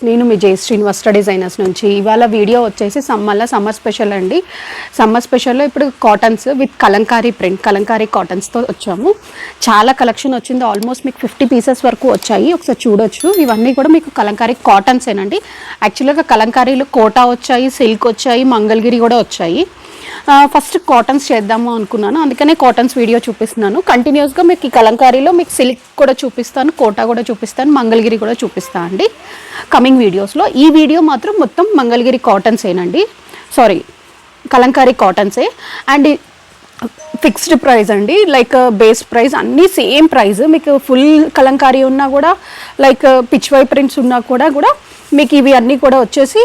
నేను మీ జయశ్రీనివాస్ డిజైనర్స్ నుంచి ఇవాళ వీడియో వచ్చేసి సమ్మర్ స్పెషల్ అండి. సమ్మర్ స్పెషల్లో ఇప్పుడు cottons with kalamkari print, kalamkari కాటన్స్తో వచ్చాము. చాలా కలెక్షన్ వచ్చింది, ఆల్మోస్ట్ మీకు 50 పీసెస్ వరకు వచ్చాయి. ఒకసారి చూడొచ్చు. ఇవన్నీ కూడా మీకు కలంకారీ కాటన్సేనండి. యాక్చువల్గా కలంకారీలు కోటా వచ్చాయి, సిల్క్ వచ్చాయి, మంగళగిరి కూడా వచ్చాయి. ఫస్ట్ కాటన్స్ చేద్దాము అనుకున్నాను, అందుకనే కాటన్స్ వీడియో చూపిస్తున్నాను. కంటిన్యూస్గా మీకు ఈ కలంకారీలో మీకు సిల్క్ కూడా చూపిస్తాను, కోటా కూడా చూపిస్తాను, మంగళగిరి కూడా చూపిస్తాను అండి కమింగ్ వీడియోస్లో. ఈ వీడియో మాత్రం మొత్తం మంగళగిరి కాటన్సేనండి, సారీ కలంకారీ కాటన్సే. అండ్ ఫిక్స్డ్ ప్రైస్ అండి, లైక్ బేస్ ప్రైస్ అన్నీ సేమ్ ప్రైస్. మీకు ఫుల్ కలంకారీ ఉన్నా కూడా, లైక్ పిచ్వై ప్రింట్స్ ఉన్నా కూడా మీకు ఇవి అన్నీ కూడా వచ్చేసి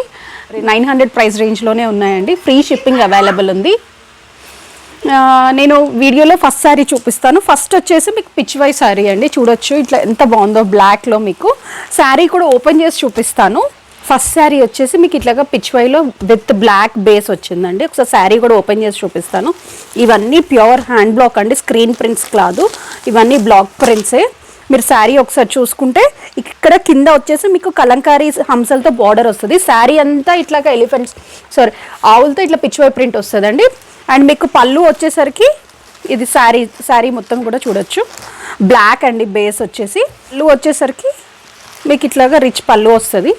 900 ప్రైస్ రేంజ్లోనే ఉన్నాయండి. ఫ్రీ షిప్పింగ్ అవైలబుల్ ఉంది. నేను వీడియోలో ఫస్ట్ శారీ చూపిస్తాను. ఫస్ట్ వచ్చేసి మీకు పిచ్వై శారీ అండి, చూడొచ్చు ఇట్లా ఎంత బాగుందో బ్లాక్లో. మీకు శారీ కూడా ఓపెన్ చేసి చూపిస్తాను. ఫస్ట్ శారీ వచ్చేసి మీకు ఇట్లాగా పిచ్వైలో విత్ బ్లాక్ బేస్ వచ్చిందండి. ఒకసారి శారీ కూడా ఓపెన్ చేసి చూపిస్తాను. ఇవన్నీ ప్యూర్ హ్యాండ్ బ్లాక్ అండి, స్క్రీన్ ప్రింట్స్ కాదు, ఇవన్నీ బ్లాక్ ప్రింట్సే. మీరు శారీ ఒకసారి చూసుకుంటే ఇక్కడ కింద వచ్చేసి మీకు కలంకారీ హంసలతో బార్డర్ వస్తుంది. శారీ అంతా ఇట్లాగా ఎలిఫెంట్స్ ఆవులతో ఇట్లా పిచ్వై ప్రింట్ వస్తుందండి. అండ్ మీకు పళ్ళు వచ్చేసరికి ఇది శారీ మొత్తం కూడా చూడొచ్చు బ్లాక్ అండి బేస్ వచ్చేసి. పళ్ళు వచ్చేసరికి మీకు ఇట్లాగా రిచ్ పళ్ళు వస్తుంది,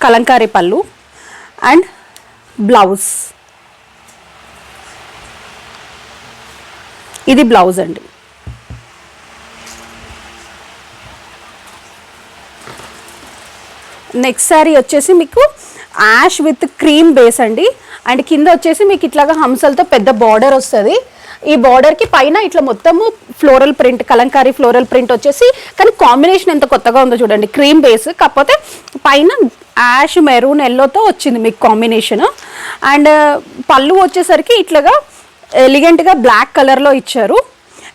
కలంకారీ పళ్ళు. అండ్ బ్లౌజ్, ఇది బ్లౌజ్ అండి. నెక్స్ట్ శారీ వచ్చేసి మీకు యాష్ విత్ క్రీమ్ బేస్ అండి. అండ్ కింద వచ్చేసి మీకు ఇట్లాగా హంసలతో పెద్ద బార్డర్ వస్తుంది. ఈ బార్డర్కి పైన ఇట్లా మొత్తము floral print, Kalamkari floral print వచ్చేసి, కానీ కాంబినేషన్ ఎంత కొత్తగా ఉందో చూడండి. క్రీమ్ బేస్ కాకపోతే పైన యాష్ మెరూన్ ఎల్లోతో వచ్చింది మీకు కాంబినేషన్. అండ్ పళ్ళు వచ్చేసరికి ఇట్లాగా ఎలిగెంట్గా బ్లాక్ కలర్లో ఇచ్చారు,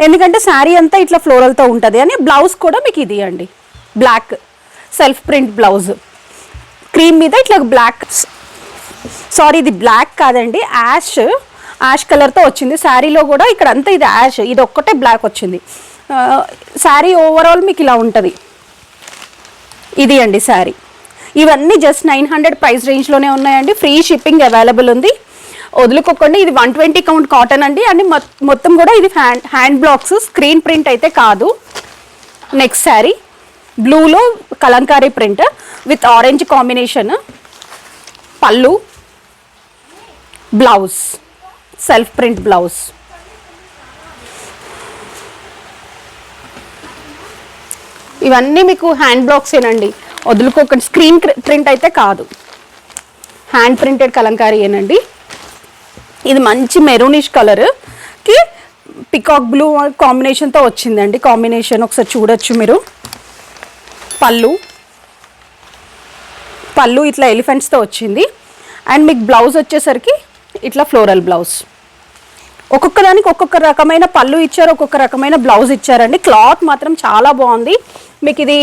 ఎందుకంటే శారీ అంతా ఇట్లా ఫ్లోరల్తో ఉంటుంది అని. బ్లౌజ్ కూడా మీకు ఇది అండి, black self print blouse, cream మీద ఇట్లా బ్లాక్, సారీ ఇది బ్లాక్ కాదండి, యాష్ కలర్తో వచ్చింది. శారీలో కూడా ఇక్కడ అంతా ఇది యాష్, ఇది ఒక్కటే బ్లాక్ వచ్చింది. శారీ ఓవరాల్ మీకు ఇలా ఉంటుంది. ఇది అండి శారీ. ఇవన్నీ జస్ట్ 900 ప్రైస్ రేంజ్లోనే ఉన్నాయండి. ఫ్రీ షిప్పింగ్ అవైలబుల్ ఉంది, వదులుకోకండి. ఇది 120 కౌంట్ కాటన్ అండి. అండ్ మొత్తం కూడా ఇది హ్యాండ్ బ్లాక్స్, స్క్రీన్ ప్రింట్ అయితే కాదు. నెక్స్ట్ శారీ బ్లూలో kalamkari print with orange combination, పళ్ళు, బ్లౌజ్ సెల్ఫ్ ప్రింట్ బ్లౌజ్. ఇవన్నీ మీకు హ్యాండ్ బ్లాక్సేనండి, వదులుకోకండి. స్క్రీన్ ప్రింట్ అయితే కాదు, హ్యాండ్ ప్రింటెడ్ కలంకారీ ఏనండి. ఇది మంచి మెరూనిష్ కలర్కి పికాక్ బ్లూ కాంబినేషన్తో వచ్చిందండి. కాంబినేషన్ ఒకసారి చూడొచ్చు మీరు. పళ్ళు ఇట్లా ఎలిఫెంట్స్తో వచ్చింది. అండ్ మీకు బ్లౌజ్ వచ్చేసరికి ఇట్లా ఫ్లోరల్ బ్లౌజ్. ఒక్కొక్క దానికి ఒక్కొక్క రకమైన పళ్ళు ఇచ్చారు, ఒక్కొక్క రకమైన బ్లౌజ్ ఇచ్చారండి. క్లాత్ మాత్రం చాలా బాగుంది. మీకు ఇది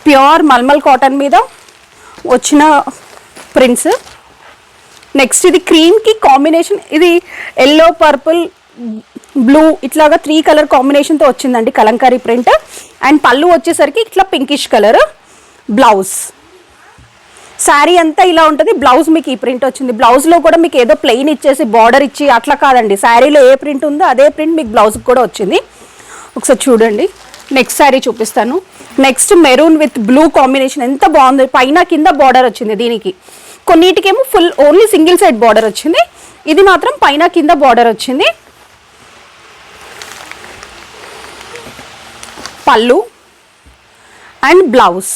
ప్యూర్ మల్మల్ కాటన్ మీద వచ్చిన ప్రింట్స్. నెక్స్ట్ ఇది క్రీమ్కి కాంబినేషన్, ఇది ఎల్లో, పర్పుల్, బ్లూ ఇట్లాగా 3 కలర్ కాంబినేషన్తో వచ్చిందండి కలంకారీ ప్రింట్. అండ్ పళ్ళు వచ్చేసరికి ఇట్లా పింకిష్ కలర్ బ్లౌజ్. శారీ అంతా ఇలా ఉంటుంది, బ్లౌజ్ మీకు ఈ ప్రింట్ వచ్చింది. బ్లౌజ్లో కూడా మీకు ఏదో ప్లెయిన్ ఇచ్చేసి బార్డర్ ఇచ్చి అట్లా కాదండి, శారీలో ఏ ప్రింట్ ఉందో అదే ప్రింట్ మీకు బ్లౌజ్కి కూడా వచ్చింది. ఒకసారి చూడండి. నెక్స్ట్ శారీ చూపిస్తాను. Next maroon with blue combination ఎంత బాగుంది. పైన కింద బార్డర్ వచ్చింది దీనికి. కొన్నిటికేమో full only single side border వచ్చింది, ఇది మాత్రం పైన కింద బార్డర్ వచ్చింది. పళ్ళు అండ్ బ్లౌజ్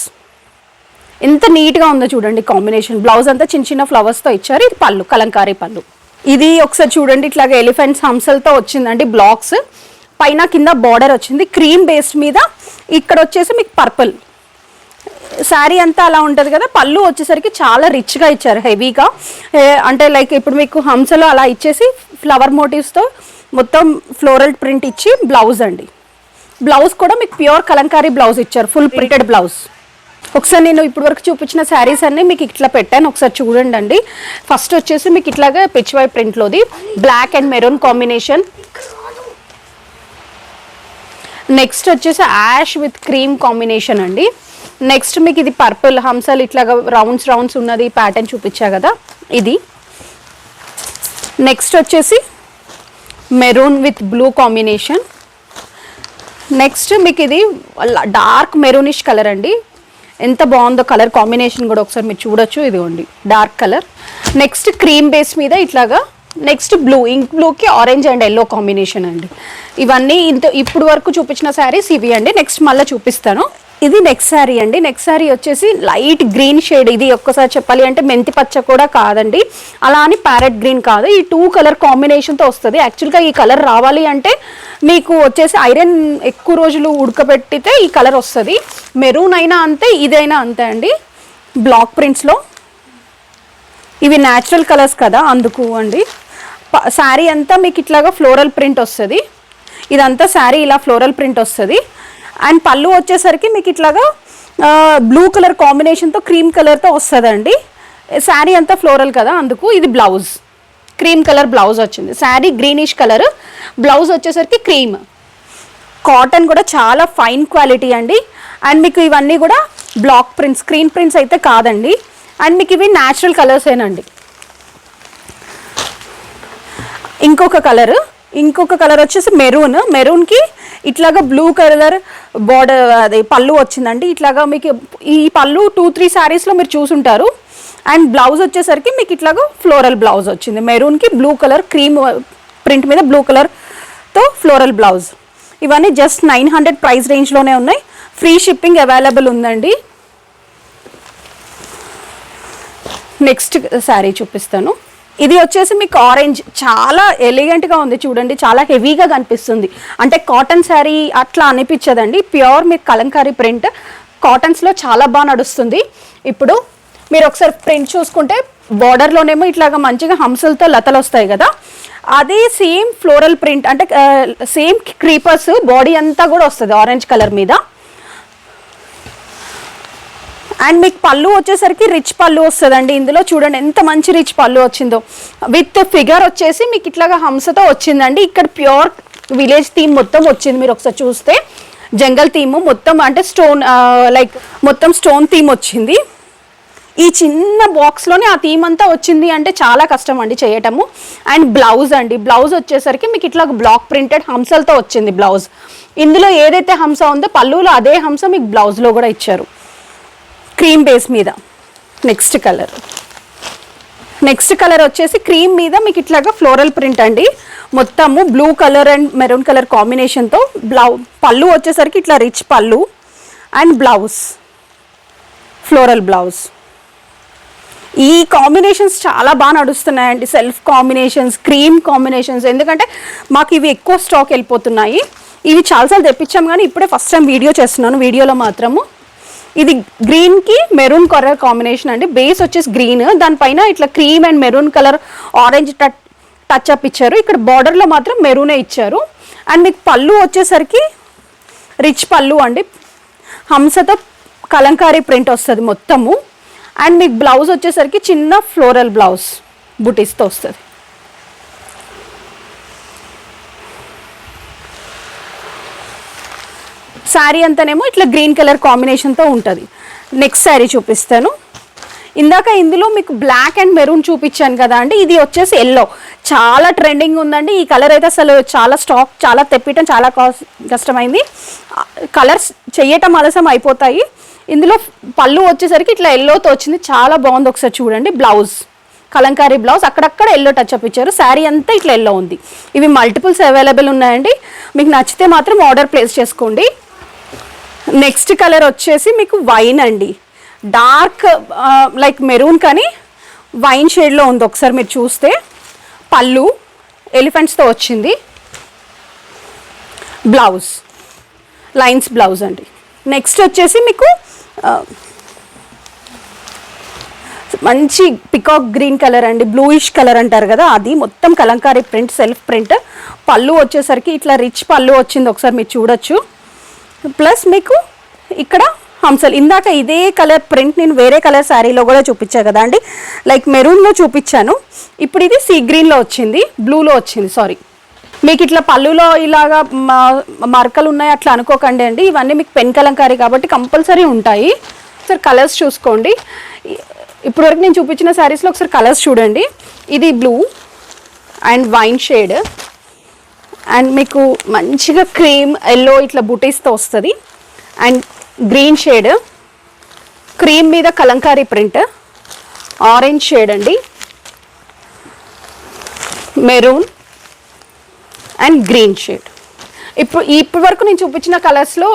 ఎంత నీట్గా ఉందో చూడండి కాంబినేషన్. బ్లౌజ్ అంతా చిన్న చిన్న ఫ్లవర్స్తో ఇచ్చారు. ఇది పళ్ళు, కలంకారీ పళ్ళు. ఇది ఒకసారి చూడండి, ఇట్లాగా ఎలిఫెంట్స్ హంసలతో వచ్చిందండి బ్లాక్స్. పైన కింద బార్డర్ వచ్చింది క్రీమ్ బేస్ మీద. ఇక్కడ వచ్చేసి మీకు పర్పుల్. శారీ అంతా అలా ఉంటుంది కదా. పళ్ళు వచ్చేసరికి చాలా రిచ్గా ఇచ్చారు, హెవీగా. అంటే లైక్ ఇప్పుడు మీకు హంసలో అలా ఇచ్చేసి ఫ్లవర్ మోటివ్స్తో మొత్తం ఫ్లోరల్ ప్రింట్ ఇచ్చి బ్లౌజ్ అండి. బ్లౌజ్ కూడా మీకు ప్యూర్ కలంకారీ బ్లౌజ్ ఇచ్చారు, ఫుల్ ప్రింటెడ్ బ్లౌజ్. ఒకసారి నేను ఇప్పుడు వరకు చూపించిన శారీస్ అన్నీ మీకు ఇట్లా పెట్టాను, ఒకసారి చూడండి అండి. ఫస్ట్ వచ్చేసి మీకు ఇట్లాగా పిచ్వై ప్రింట్లోది black and maroon combination. Next వచ్చేసి యాష్ విత్ క్రీమ్ కాంబినేషన్ అండి. నెక్స్ట్ మీకు ఇది పర్పుల్ హంసలు ఇట్లాగా రౌండ్స్ ఉన్నది ప్యాటర్న్ చూపించా కదా ఇది. నెక్స్ట్ వచ్చేసి maroon with blue combination. Next మీకు ఇది డార్క్ మెరూనిష్ కలర్ అండి, ఎంత బాగుందో కలర్ కాంబినేషన్ కూడా ఒకసారి మీరు చూడొచ్చు. ఇదిగోండి dark colour. Next cream base మీద ఇట్లాగా. నెక్స్ట్ బ్లూ, ఇంక్ బ్లూకి ఆరెంజ్ అండ్ ఎల్లో కాంబినేషన్ అండి. ఇవన్నీ ఇప్పుడు వరకు చూపించిన శారీస్ ఇవి అండి. నెక్స్ట్ మళ్ళీ చూపిస్తాను. ఇది నెక్స్ట్ శారీ అండి. నెక్స్ట్ శారీ వచ్చేసి లైట్ గ్రీన్ షేడ్. ఇది ఒక్కసారి చెప్పాలి అంటే మెంతి పచ్చ కూడా కాదండి, అలా అని ప్యారెట్ గ్రీన్ కాదు, ఈ 2 కలర్ కాంబినేషన్తో వస్తుంది. యాక్చువల్గా ఈ కలర్ రావాలి అంటే మీకు వచ్చేసి ఐరన్ ఎక్కువ రోజులు ఉడకబెట్టితే ఈ కలర్ వస్తుంది. మెరూన్ అయినా అంతే, ఇదైనా అంతే అండి. బ్లాక్ ప్రింట్స్లో ఇవి న్యాచురల్ కలర్స్ కదా అందుకు అండి. శారీ అంతా మీకు ఇట్లాగా ఫ్లోరల్ ప్రింట్ వస్తుంది. ఇదంతా శారీ ఇలా ఫ్లోరల్ ప్రింట్ వస్తుంది. అండ్ పళ్ళు వచ్చేసరికి మీకు ఇట్లాగా బ్లూ కలర్ కాంబినేషన్తో క్రీమ్ కలర్తో వస్తుందండి. శారీ అంతా ఫ్లోరల్ కదా అందుకు. ఇది బ్లౌజ్, క్రీమ్ కలర్ బ్లౌజ్ వచ్చింది. శారీ గ్రీనిష్ కలర్, బ్లౌజ్ వచ్చేసరికి క్రీమ్. కాటన్ కూడా చాలా ఫైన్ క్వాలిటీ అండి. అండ్ మీకు ఇవన్నీ కూడా బ్లాక్ ప్రింట్స్, స్క్రీన్ ప్రింట్స్ అయితే కాదండి. అండ్ మీకు ఇవి న్యాచురల్ కలర్సేనండి. ఇంకొక కలర్ వచ్చేసి మెరూన్కి ఇట్లాగా బ్లూ కలర్ బార్డర్ అదే పళ్ళు వచ్చిందండి. ఇట్లాగా మీకు ఈ పళ్ళు 2-3 శారీస్లో మీరు చూసుంటారు. అండ్ బ్లౌజ్ వచ్చేసరికి మీకు ఇట్లాగా ఫ్లోరల్ బ్లౌజ్ వచ్చింది. మెరూన్కి బ్లూ కలర్ క్రీమ్ ప్రింట్ మీద బ్లూ కలర్తో ఫ్లోరల్ బ్లౌజ్. ఇవన్నీ జస్ట్ 900 ప్రైస్ రేంజ్లోనే ఉన్నాయి. ఫ్రీ షిప్పింగ్ అవైలబుల్ ఉందండి. నెక్స్ట్ శారీ చూపిస్తాను. ఇది వచ్చేసి మీకు ఆరెంజ్, చాలా ఎలిగెంట్గా ఉంది చూడండి, చాలా హెవీగా కనిపిస్తుంది. అంటే కాటన్ శారీ అట్లా అనిపించదండి, ప్యూర్ మీకు కలంకారీ ప్రింట్. కాటన్స్లో చాలా బాగా నడుస్తుంది. ఇప్పుడు మీరు ఒకసారి ప్రింట్ చూసుకుంటే బార్డర్లోనేమో ఇట్లాగా మంచిగా హంసలతో లతలు వస్తాయి కదా, అదే సేమ్ ఫ్లోరల్ ప్రింట్ అంటే సేమ్ క్రీపర్స్ బాడీ అంతా కూడా వస్తుంది ఆరెంజ్ కలర్ మీద. అండ్ మీకు పళ్ళు వచ్చేసరికి రిచ్ పళ్ళు వస్తుందండి. ఇందులో చూడండి ఎంత మంచి రిచ్ పళ్ళు వచ్చిందో. విత్ ఫిగర్ వచ్చేసి మీకు ఇట్లాగా హంసతో వచ్చిందండి. ఇక్కడ ప్యూర్ విలేజ్ థీమ్ మొత్తం వచ్చింది. మీరు ఒకసారి చూస్తే జంగల్ థీమ్ మొత్తం అంటే స్టోన్ లైక్ మొత్తం స్టోన్ థీమ్ వచ్చింది. ఈ చిన్న బాక్స్లోనే ఆ థీమ్ అంతా వచ్చింది అంటే చాలా కష్టం అండి చేయటము. అండ్ బ్లౌజ్ అండి, బ్లౌజ్ వచ్చేసరికి మీకు ఇట్లా బ్లాక్ ప్రింటెడ్ హంసలతో వచ్చింది బ్లౌజ్. ఇందులో ఏదైతే హంస ఉందో పళ్ళులో అదే హంస మీకు బ్లౌజ్లో కూడా ఇచ్చారు క్రీమ్ బేస్ మీద. నెక్స్ట్ కలర్ వచ్చేసి క్రీమ్ మీద మీకు ఇట్లాగా ఫ్లోరల్ ప్రింట్ అండి. మొత్తము blue colour and maroon colour కాంబినేషన్తో పళ్ళు వచ్చేసరికి ఇట్లా రిచ్ పళ్ళు అండ్ బ్లౌజ్ ఫ్లోరల్ బ్లౌజ్. ఈ కాంబినేషన్స్ చాలా బాగా నడుస్తున్నాయండి, సెల్ఫ్ కాంబినేషన్స్, క్రీమ్ కాంబినేషన్స్. ఎందుకంటే మాకు ఇవి ఎక్కువ స్టాక్ వెళ్ళిపోతున్నాయి. ఇవి చాలాసార్లు తెప్పించాము కానీ ఇప్పుడే ఫస్ట్ టైం వీడియో చేస్తున్నాను. వీడియోలో మాత్రము ఇది గ్రీన్కి మెరూన్ కలర్ కాంబినేషన్ అండి. బేస్ వచ్చేసి గ్రీన్, దానిపైన ఇట్లా cream and maroon colour orange touch up ఇచ్చారు. ఇక్కడ బార్డర్లో మాత్రం మెరూనే ఇచ్చారు. అండ్ మీకు పళ్ళు వచ్చేసరికి రిచ్ పళ్ళు అండి, హంసతో కలంకారీ ప్రింట్ వస్తుంది మొత్తము. అండ్ మీకు బ్లౌజ్ వచ్చేసరికి చిన్న ఫ్లోరల్ బ్లౌజ్ బుటీస్తో వస్తుంది. శారీ అంతానేమో ఇట్లా గ్రీన్ కలర్ కాంబినేషన్తో ఉంటుంది. నెక్స్ట్ శారీ చూపిస్తాను. ఇందాక ఇందులో మీకు బ్లాక్ అండ్ మెరూన్ చూపించాను కదా అండి, ఇది వచ్చేసి ఎల్లో. చాలా ట్రెండింగ్ ఉందండి ఈ కలర్ అయితే. అసలు చాలా స్టాక్, చాలా తెప్పియటం చాలా కష్టమైంది. కలర్స్ చెయ్యటం ఆలస్యం అయిపోతాయి. ఇందులో పళ్ళు వచ్చేసరికి ఇట్లా ఎల్లోతో వచ్చింది, చాలా బాగుంది. ఒకసారి చూడండి బ్లౌజ్, కలంకారీ బ్లౌజ్, అక్కడక్కడ ఎల్లో టచ్అప్ ఇచ్చారు. శారీ అంతా ఇట్లా ఎల్లో ఉంది. ఇవి మల్టిపుల్స్ అవైలబుల్ ఉన్నాయండి. మీకు నచ్చితే మాత్రం ఆర్డర్ ప్లేస్ చేసుకోండి. నెక్స్ట్ కలర్ వచ్చేసి మీకు వైన్ అండి, డార్క్ లైక్ మెరూన్ కానీ వైన్ షేడ్లో ఉంది. ఒకసారి మీరు చూస్తే పళ్ళు ఎలిఫెంట్స్తో వచ్చింది, బ్లౌజ్ లైన్స్ బ్లౌజ్ అండి. నెక్స్ట్ వచ్చేసి మీకు మంచి పికాక్ గ్రీన్ కలర్ అండి, బ్లూయిష్ కలర్ అంటారు కదా, అది మొత్తం కలంకారీ ప్రింట్, సెల్ఫ్ ప్రింట్. పళ్ళు వచ్చేసరికి ఇట్లా రిచ్ పళ్ళు వచ్చింది, ఒకసారి మీరు చూడొచ్చు. ప్లస్ మీకు ఇక్కడ హంసలు. ఇందాక ఇదే కలర్ ప్రింట్ నేను వేరే కలర్ శారీలో కూడా చూపించాను కదా అండి, లైక్ మెరూన్లో చూపించాను. ఇప్పుడు ఇది సీ గ్రీన్లో వచ్చింది, బ్లూలో వచ్చింది సారీ. మీకు ఇట్లా పళ్ళులో ఇలాగా మరకలు ఉన్నాయి అట్లా అనుకోకండి అండి, ఇవన్నీ మీకు పెన్ కలంకారీ కాబట్టి కంపల్సరీ ఉంటాయి. ఒకసారి కలర్స్ చూసుకోండి. ఇప్పటివరకు నేను చూపించిన శారీస్లో ఒకసారి కలర్స్ చూడండి. ఇది blue and wine shade and మీకు మంచిగా క్రీమ్ ఎల్లో ఇట్లా బుటీస్తో వస్తుంది. అండ్ గ్రీన్ షేడ్, క్రీమ్ మీద కలంకారీ ప్రింట్, ఆరెంజ్ షేడ్ అండి, మెరూన్ అండ్ గ్రీన్ షేడ్. ఇప్పటి వరకు నేను చూపించిన కలర్స్లో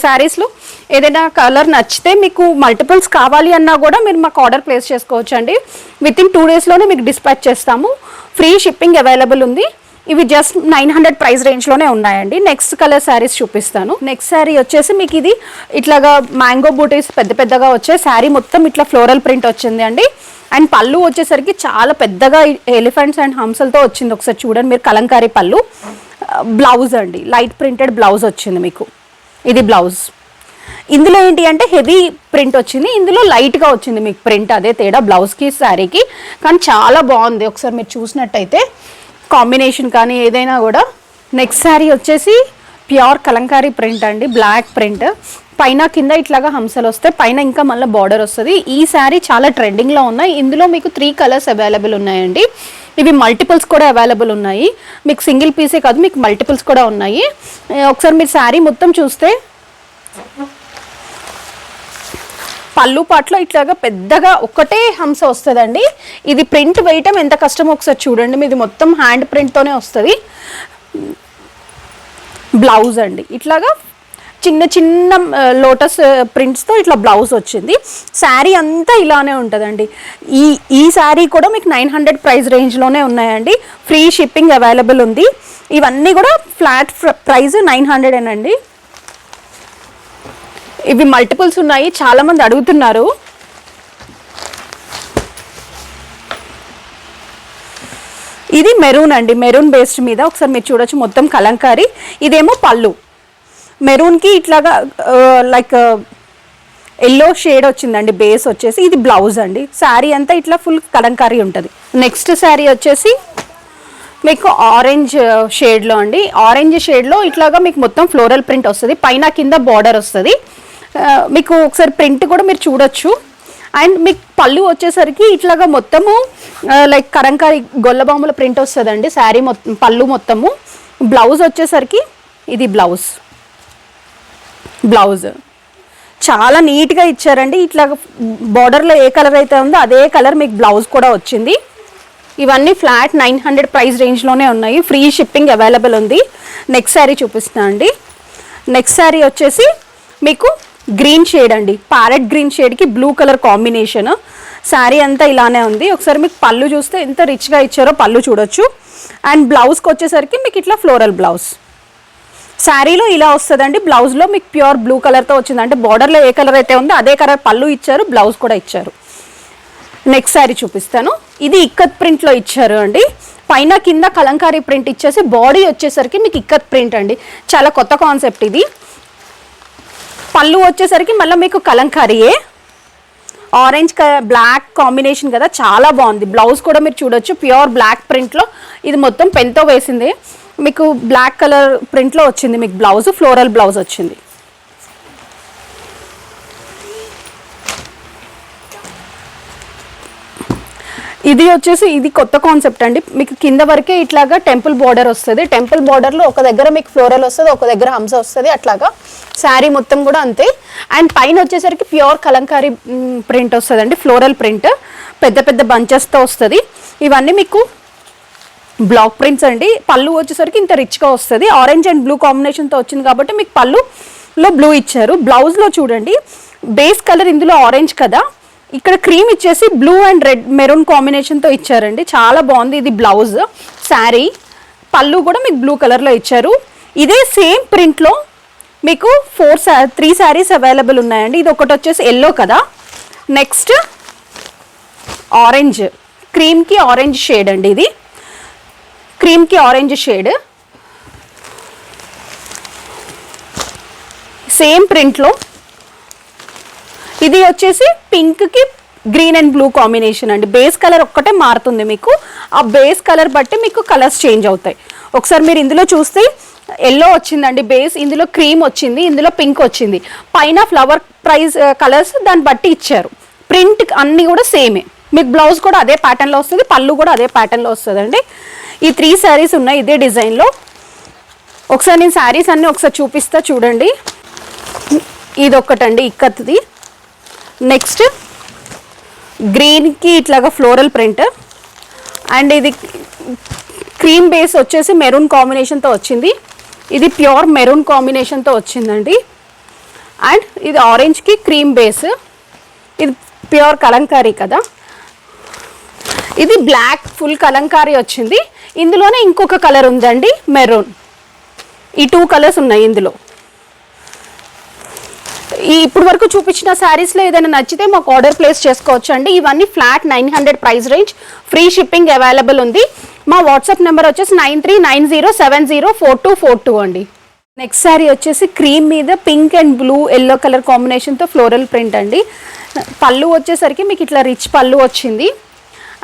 శారీస్లో ఏదైనా కలర్ నచ్చితే మీకు మల్టిపుల్స్ కావాలి అన్నా కూడా మీరు మాకు ఆర్డర్ ప్లేస్ చేసుకోవచ్చు అండి. వితిన్ 2 డేస్లోనే మీకు డిస్పాచ్ చేస్తాము. ఫ్రీ షిప్పింగ్ అవైలబుల్ ఉంది. ఇవి జస్ట్ 900 ప్రైస్ రేంజ్లోనే ఉన్నాయండి. నెక్స్ట్ కలర్ శారీస్ చూపిస్తాను. నెక్స్ట్ శారీ వచ్చేసి మీకు ఇది ఇట్లాగా మ్యాంగో బూటీస్ పెద్ద పెద్దగా వచ్చే శారీ మొత్తం ఇట్లా ఫ్లోరల్ ప్రింట్ వచ్చింది అండి. అండ్ పళ్ళు వచ్చేసరికి చాలా పెద్దగా ఎలిఫెంట్స్ అండ్ హంసలతో వచ్చింది. ఒకసారి చూడండి మీరు, కలంకారీ పళ్ళు. బ్లౌజ్ అండి లైట్ ప్రింటెడ్ బ్లౌజ్ వచ్చింది మీకు. ఇది బ్లౌజ్. ఇందులో ఏంటి అంటే హెవీ ప్రింట్ వచ్చింది, ఇందులో లైట్గా వచ్చింది మీకు ప్రింట్. అదే తేడా బ్లౌజ్కి శారీకి, కానీ చాలా బాగుంది. ఒకసారి మీరు చూసినట్టయితే కాంబినేషన్ కానీ ఏదైనా కూడా. నెక్స్ట్ శారీ వచ్చేసి ప్యూర్ కలంకారీ ప్రింట్ అండి, బ్లాక్ ప్రింట్. పైన కింద ఇట్లాగా హంసలు వస్తాయి, పైన ఇంకా మళ్ళీ బార్డర్ వస్తుంది. ఈ శారీ చాలా ట్రెండింగ్లో ఉన్నాయి. ఇందులో మీకు 3 కలర్స్ అవైలబుల్ ఉన్నాయండి. ఇవి మల్టిపుల్స్ కూడా అవైలబుల్ ఉన్నాయి. మీకు సింగిల్ పీసే కాదు, మీకు మల్టిపుల్స్ కూడా ఉన్నాయి. ఒకసారి మీరు శారీ మొత్తం చూస్తే పళ్ళు పాటలో ఇట్లాగా పెద్దగా ఒకటే హంస వస్తుందండి. ఇది ప్రింట్ వేయటం ఎంత కష్టమో ఒకసారి చూడండి. మీది మొత్తం హ్యాండ్ ప్రింట్తోనే వస్తుంది. బ్లౌజ్ అండి ఇట్లాగా చిన్న చిన్న లోటస్ ప్రింట్స్తో ఇట్లా బ్లౌజ్ వచ్చింది. శారీ అంతా ఇలానే ఉంటుందండి. ఈ శారీ కూడా మీకు 900 ప్రైస్ రేంజ్లోనే ఉన్నాయండి. ఫ్రీ షిప్పింగ్ అవైలబుల్ ఉంది. ఇవన్నీ కూడా ఫ్లాట్ ప్రైస్ 900 అండి. ఇవి మల్టిపుల్స్ ఉన్నాయి, చాలామంది అడుగుతున్నారు. ఇది మెరూన్ అండి, మెరూన్ బేస్డ్ మీద ఒకసారి మీరు చూడొచ్చు, మొత్తం కలంకారీ. ఇదేమో పళ్ళు, మెరూన్కి ఇట్లాగా లైక్ ఎల్లో షేడ్ వచ్చిందండి బేస్ వచ్చేసి. ఇది బ్లౌజ్ అండి. శారీ అంతా ఇట్లా ఫుల్ కలంకారీ ఉంటుంది. నెక్స్ట్ శారీ వచ్చేసి మీకు ఆరెంజ్ షేడ్లో అండి. ఆరెంజ్ షేడ్లో ఇట్లాగా మీకు మొత్తం ఫ్లోరల్ ప్రింట్ వస్తుంది, పైన కింద బార్డర్ వస్తుంది. మీకు ఒకసారి ప్రింట్ కూడా మీరు చూడొచ్చు. అండ్ మీకు పళ్ళు వచ్చేసరికి ఇట్లాగా మొత్తము లైక్ కలంకారీ గొల్లబాముల ప్రింట్ వస్తుందండి శారీ మొత్తం, పళ్ళు మొత్తము. బ్లౌజ్ వచ్చేసరికి ఇది బ్లౌజ్ చాలా నీట్గా ఇచ్చారండి. ఇట్లా బార్డర్లో ఏ కలర్ అయితే ఉందో అదే కలర్ మీకు బ్లౌజ్ కూడా వచ్చింది. ఇవన్నీ ఫ్లాట్ 900 ప్రైస్ రేంజ్లోనే ఉన్నాయి. ఫ్రీ షిప్పింగ్ అవైలబుల్ ఉంది. నెక్స్ట్ శారీ చూపిస్తున్నా అండి. నెక్స్ట్ శారీ వచ్చేసి మీకు గ్రీన్ షేడ్ అండి, ప్యారెట్ గ్రీన్ షేడ్కి బ్లూ కలర్ కాంబినేషన్. శారీ అంతా ఇలానే ఉంది. ఒకసారి మీకు పళ్ళు చూస్తే ఎంత రిచ్గా ఇచ్చారో పళ్ళు చూడొచ్చు. అండ్ బ్లౌజ్కి వచ్చేసరికి మీకు ఇట్లా ఫ్లోరల్ బ్లౌజ్. శారీలో ఇలా వస్తుందండి, బ్లౌజ్లో మీకు ప్యూర్ బ్లూ కలర్తో వచ్చింది. అంటే బార్డర్లో ఏ కలర్ అయితే ఉందో అదే కలర్ పళ్ళు ఇచ్చారు, బ్లౌజ్ కూడా ఇచ్చారు. నెక్స్ట్ శారీ చూపిస్తాను. ఇది ఇక్కత్ ప్రింట్లో ఇచ్చారు అండి. పైన కింద కలంకారీ ప్రింట్ ఇచ్చేసి బాడీ వచ్చేసరికి మీకు ఇక్కత్ ప్రింట్ అండి. చాలా కొత్త కాన్సెప్ట్ ఇది. పళ్ళు వచ్చేసరికి మళ్ళీ మీకు కలంకారీయే, ఆరెంజ్ బ్లాక్ కాంబినేషన్ కదా, చాలా బాగుంది. బ్లౌజ్ కూడా మీరు చూడొచ్చు, ప్యూర్ బ్లాక్ ప్రింట్లో. ఇది మొత్తం పెన్తో వేసింది, మీకు బ్లాక్ కలర్ ప్రింట్లో వచ్చింది. మీకు బ్లౌజ్ ఫ్లోరల్ బ్లౌజ్ వచ్చింది. ఇది వచ్చేసి ఇది కొత్త కాన్సెప్ట్ అండి. మీకు కింద వరకే ఇట్లాగా టెంపుల్ బార్డర్ వస్తుంది. టెంపుల్ బార్డర్లో ఒక దగ్గర మీకు ఫ్లోరల్ వస్తుంది, ఒక దగ్గర హంస వస్తుంది. అట్లాగా శారీ మొత్తం కూడా అంతే. అండ్ పైన వచ్చేసరికి ప్యూర్ కలంకారీ ప్రింట్ వస్తుందండి, ఫ్లోరల్ ప్రింట్, పెద్ద పెద్ద బంచెస్తో వస్తుంది. ఇవన్నీ మీకు బ్లాక్ ప్రింట్స్ అండి. పళ్ళు వచ్చేసరికి ఇంత రిచ్గా వస్తుంది. ఆరెంజ్ అండ్ బ్లూ కాంబినేషన్తో వచ్చింది కాబట్టి మీకు పళ్ళులో బ్లూ ఇచ్చారు. బ్లౌజ్లో చూడండి, బేస్ కలర్ ఇందులో ఆరెంజ్ కదా, ఇక్కడ క్రీమ్ ఇచ్చేసి బ్లూ అండ్ రెడ్ మెరూన్ కాంబినేషన్తో ఇచ్చారండి. చాలా బాగుంది. ఇది బ్లౌజ్. శారీ పళ్ళు కూడా మీకు బ్లూ కలర్లో ఇచ్చారు. ఇదే సేమ్ ప్రింట్లో మీకు 3 శారీస్ అవైలబుల్ ఉన్నాయండి. ఇది ఒకటి వచ్చేసి ఎల్లో కదా, నెక్స్ట్ ఆరెంజ్, క్రీమ్కి ఆరెంజ్ షేడ్ అండి. ఇది క్రీమ్కి ఆరెంజ్ షేడ్, సేమ్ ప్రింట్లో. ఇది వచ్చేసి పింక్కి గ్రీన్ అండ్ బ్లూ కాంబినేషన్ అండి. బేస్ కలర్ ఒక్కటే మారుతుంది మీకు, ఆ బేస్ కలర్ బట్టి మీకు కలర్స్ చేంజ్ అవుతాయి. ఒకసారి మీరు ఇందులో చూస్తే ఎల్లో వచ్చిందండి బేస్, ఇందులో క్రీమ్ వచ్చింది, ఇందులో పింక్ వచ్చింది, పైన ఫ్లవర్ ప్రైజ్ కలర్స్ దాన్ని బట్టి ఇచ్చారు. ప్రింట్ అన్నీ కూడా సేమే. మీకు బ్లౌజ్ కూడా అదే ప్యాటర్న్లో వస్తుంది, పళ్ళు కూడా అదే ప్యాటర్న్లో వస్తుందండి. ఈ 3 శారీస్ ఉన్నాయి ఇదే డిజైన్లో. ఒకసారి నేను శారీస్ అన్నీ ఒకసారి చూపిస్తా చూడండి. ఇది ఒకటండి ఇక్కత్ది. నెక్స్ట్ గ్రీన్కి ఇట్లాగా ఫ్లోరల్ ప్రింట్, అండ్ ఇది క్రీమ్ బేస్ వచ్చేసి మెరూన్ కాంబినేషన్తో వచ్చింది. ఇది ప్యూర్ మెరూన్ కాంబినేషన్తో వచ్చిందండి. అండ్ ఇది ఆరెంజ్కి క్రీమ్ బేస్, ఇది ప్యూర్ కలంకారీ కదా. ఇది బ్లాక్ ఫుల్ కలంకారీ వచ్చింది. ఇందులోనే ఇంకొక కలర్ ఉందండి మెరూన్. ఈ 2 కలర్స్ ఉన్నాయి ఇందులో. ఇప్పుడు వరకు చూపించిన శారీస్లో ఏదైనా నచ్చితే మాకు ఆర్డర్ ప్లేస్ చేసుకోవచ్చు అండి. ఇవన్నీ flat 900 price range, free shipping available ఉంది. మా వాట్సాప్ నెంబర్ వచ్చేసి 9390704242 అండి. నెక్స్ట్ శారీ వచ్చేసి క్రీమ్ మీద pink and blue yellow colour కాంబినేషన్తో ఫ్లోరల్ ప్రింట్ అండి. పళ్ళు వచ్చేసరికి మీకు ఇట్లా రిచ్ పళ్ళు వచ్చింది,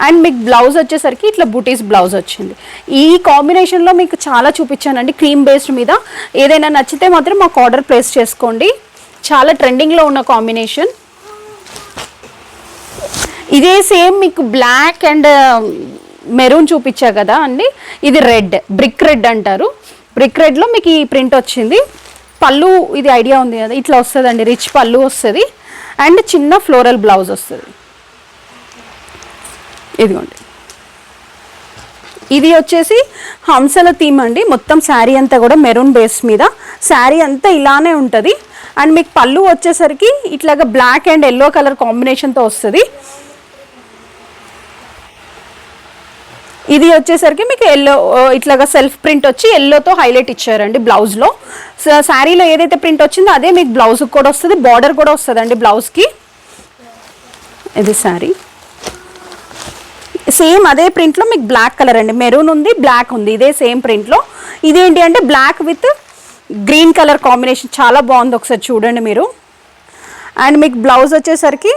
అండ్ మీకు బ్లౌజ్ వచ్చేసరికి ఇట్లా బూటీస్ బ్లౌజ్ వచ్చింది. ఈ కాంబినేషన్లో మీకు చాలా చూపించానండి క్రీమ్ బేస్డ్ మీద. ఏదైనా నచ్చితే మాత్రం మాకు ఆర్డర్ ప్లేస్ చేసుకోండి. చాలా ట్రెండింగ్లో ఉన్న కాంబినేషన్. ఇదే సేమ్ మీకు బ్లాక్ అండ్ మెరూన్ చూపించా కదా అండి, ఇది రెడ్, బ్రిక్ రెడ్ అంటారు. బ్రిక్ రెడ్లో మీకు ఈ ప్రింట్ వచ్చింది. పళ్ళు ఇది ఐడియా ఉంది కదా, ఇట్లా వస్తుందండి, రిచ్ పళ్ళు వస్తుంది, అండ్ చిన్న ఫ్లోరల్ బ్లౌజ్ వస్తుంది. ఇదిగోండి, ఇది వచ్చేసి హంసల థీమ్ అండి. మొత్తం శారీ అంతా కూడా మెరూన్ బేస్ మీద, శారీ అంతా ఇలానే ఉంటుంది. అండ్ మీకు పళ్ళు వచ్చేసరికి ఇట్లాగా బ్లాక్ అండ్ ఎల్లో కలర్ కాంబినేషన్తో వస్తుంది. ఇది వచ్చేసరికి మీకు ఎల్లో ఇట్లాగా సెల్ఫ్ ప్రింట్ వచ్చి ఎల్లోతో హైలైట్ ఇచ్చారండి బ్లౌజ్లో. శారీలో ఏదైతే ప్రింట్ వచ్చిందో అదే మీకు బ్లౌజ్కి కూడా వస్తుంది, బార్డర్ కూడా వస్తుంది అండి బ్లౌజ్కి. ఇది శారీ సేమ్ అదే ప్రింట్లో మీకు బ్లాక్ కలర్ అండి, మెరూన్ ఉంది, బ్లాక్ ఉంది, ఇదే సేమ్ ప్రింట్లో. ఇదేంటి అంటే black with green colour combination, చాలా బాగుంది, ఒకసారి చూడండి మీరు. అండ్ మీకు బ్లౌజ్ వచ్చేసరికి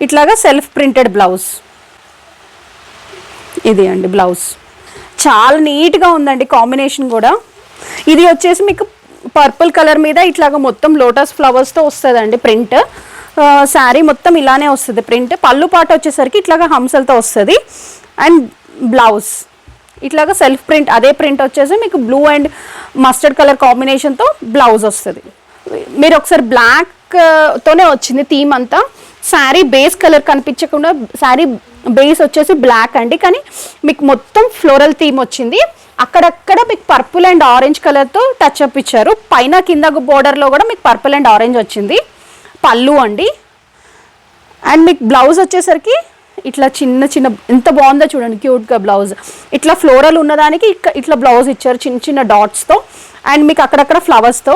ఇట్లాగా సెల్ఫ్ ప్రింటెడ్ బ్లౌజ్. ఇది అండి బ్లౌజ్, చాలా నీట్గా ఉందండి కాంబినేషన్ కూడా. ఇది వచ్చేసి మీకు పర్పుల్ కలర్ మీద ఇట్లాగా మొత్తం లోటస్ ఫ్లవర్స్తో వస్తుందండి ప్రింట్. శారీ మొత్తం ఇలానే వస్తుంది ప్రింట్. పళ్ళు పాట వచ్చేసరికి ఇట్లాగా హంసలతో వస్తుంది. అండ్ బ్లౌజ్ ఇట్లాగా సెల్ఫ్ ప్రింట్, అదే ప్రింట్ వచ్చేసి మీకు బ్లూ అండ్ మస్టర్డ్ కలర్ కాంబినేషన్తో బ్లౌజ్ వస్తుంది. మీరు ఒకసారి బ్లాక్తోనే వచ్చింది థీమ్ అంతా. శారీ బేస్ కలర్ కనిపించకుండా శారీ బేస్ వచ్చేసి బ్లాక్ అండి, కానీ మీకు మొత్తం ఫ్లోరల్ థీమ్ వచ్చింది. అక్కడక్కడ మీకు పర్పుల్ అండ్ ఆరెంజ్ కలర్తో టచ్ అప్ ఇచ్చారు. పైన కింద బోర్డర్లో కూడా మీకు పర్పుల్ అండ్ ఆరెంజ్ వచ్చింది. పళ్ళు అండి. అండ్ మీకు బ్లౌజ్ వచ్చేసరికి ఇట్లా చిన్న చిన్న, ఎంత బాగుందో చూడండి క్యూట్గా బ్లౌజ్. ఇట్లా ఫ్లోరల్ ఉన్నదానికి ఇట్లా బ్లౌజ్ ఇచ్చారు చిన్న చిన్న డాట్స్తో, అండ్ మీకు అక్కడక్కడ ఫ్లవర్స్తో.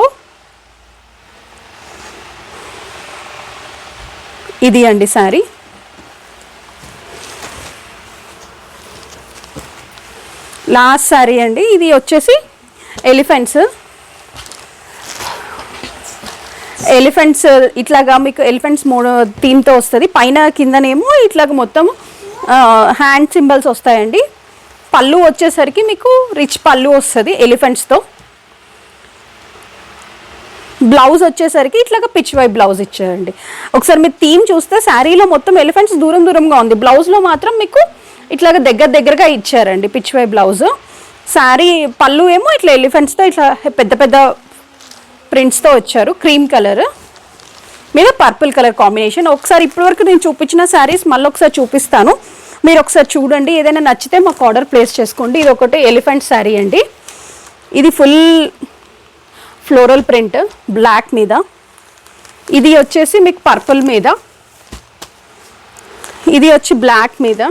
ఇది అండి శారీ. లాస్ట్ శారీ అండి, ఇది వచ్చేసి ఎలిఫెంట్స్ ఇట్లాగా మీకు ఎలిఫెంట్స్ 3 థీమ్తో వస్తుంది. పైన కిందనేమో ఇట్లాగా మొత్తం హ్యాండ్ సింబల్స్ వస్తాయండి. పళ్ళు వచ్చేసరికి మీకు రిచ్ పళ్ళు వస్తుంది ఎలిఫెంట్స్తో. బ్లౌజ్ వచ్చేసరికి ఇట్లాగా పిచ్ వై బ్లౌజ్ ఇచ్చారండి. ఒకసారి మీరు థీమ్ చూస్తే శారీలో మొత్తం ఎలిఫెంట్స్ దూరం దూరంగా ఉంది, బ్లౌజ్లో మాత్రం మీకు ఇట్లాగా దగ్గరగా ఇచ్చారండి పిచ్ వై బ్లౌజ్. శారీ పళ్ళు ఏమో ఇట్లా ఎలిఫెంట్స్తో ఇట్లా పెద్ద పెద్ద ప్రింట్స్తో వచ్చారు. క్రీమ్ కలర్ మీద పర్పుల్ కలర్ కాంబినేషన్. ఒకసారి ఇప్పటివరకు నేను చూపించిన శారీస్ మళ్ళీ ఒకసారి చూపిస్తాను, మీరు ఒకసారి చూడండి. ఏదైనా నచ్చితే మాకు ఆర్డర్ ప్లేస్ చేసుకోండి. ఇది ఒకటి ఎలిఫెంట్ శారీ అండి. ఇది ఫుల్ ఫ్లోరల్ ప్రింట్ బ్లాక్ మీద. ఇది వచ్చేసి మీకు పర్పుల్ మీద. ఇది వచ్చి బ్లాక్ మీద,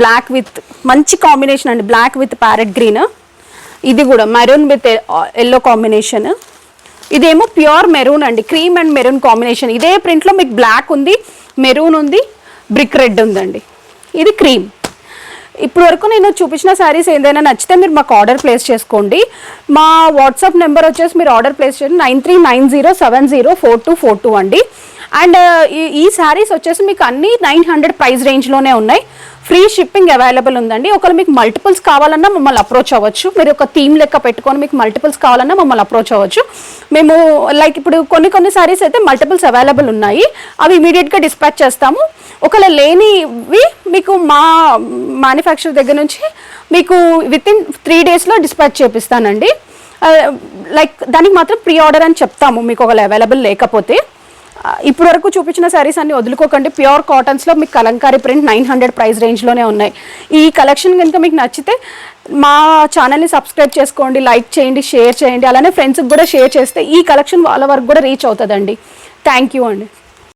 బ్లాక్ విత్ మంచి కాంబినేషన్ అండి, బ్లాక్ విత్ ప్యారెట్ గ్రీన్. ఇది కూడా మెరూన్ విత్ ఎల్లో కాంబినేషన్. ఇదేమో ప్యూర్ మెరూన్ అండి, క్రీమ్ అండ్ మెరూన్ కాంబినేషన్. ఇదే ప్రింట్లో మీకు బ్లాక్ ఉంది, మెరూన్ ఉంది, బ్రిక్ రెడ్ ఉందండి. ఇది క్రీమ్. ఇప్పుడు వరకు నేను చూపించిన శారీస్ ఏదైనా నచ్చితే మీరు మాకు ఆర్డర్ ప్లేస్ చేసుకోండి. మా వాట్సాప్ నెంబర్ వచ్చేసి మీరు ఆర్డర్ ప్లేస్ చేయండి 9390704242 అండి. అండ్ ఈ శారీస్ వచ్చేసి మీకు అన్ని 900 ప్రైస్ రేంజ్లోనే ఉన్నాయి. ఫ్రీ షిప్పింగ్ అవైలబుల్ ఉందండి. ఒకవేళ మీకు మల్టిపుల్స్ కావాలన్నా మమ్మల్ని అప్రోచ్ అవ్వచ్చు. మీరు ఒక థీమ్ లెక్క పెట్టుకొని మీకు మల్టిపుల్స్ కావాలన్నా మమ్మల్ని అప్రోచ్ అవ్వచ్చు. మేము లైక్ ఇప్పుడు కొన్ని శారీస్ అయితే మల్టిపుల్స్ అవైలబుల్ ఉన్నాయి, అవి ఇమీడియట్గా డిస్పాచ్ చేస్తాము. ఒకవేళ లేనివి మీకు మా మ్యానుఫ్యాక్చర్ దగ్గర నుంచి మీకు వితిన్ 3 డేస్లో డిస్పాచ్ చేపిస్తానండి. లైక్ దానికి మాత్రం ప్రీ ఆర్డర్ అని చెప్తాము మీకు ఒకవేళ అవైలబుల్ లేకపోతే. ఇప్పుడు వరకు చూపించిన శారీస్ అన్ని వదులుకోకండి. ప్యూర్ కాటన్స్లో మీకు కలంకారీ ప్రింట్ 900 ప్రైస్ రేంజ్లోనే ఉన్నాయి. ఈ కలెక్షన్ కనుక మీకు నచ్చితే మా ఛానల్ని సబ్స్క్రైబ్ చేసుకోండి, లైక్ చేయండి, షేర్ చేయండి. అలానే ఫ్రెండ్స్కి కూడా షేర్ చేస్తే ఈ కలెక్షన్ వాళ్ళ వరకు కూడా రీచ్ అవుతుందండి. థ్యాంక్ యూ అండి.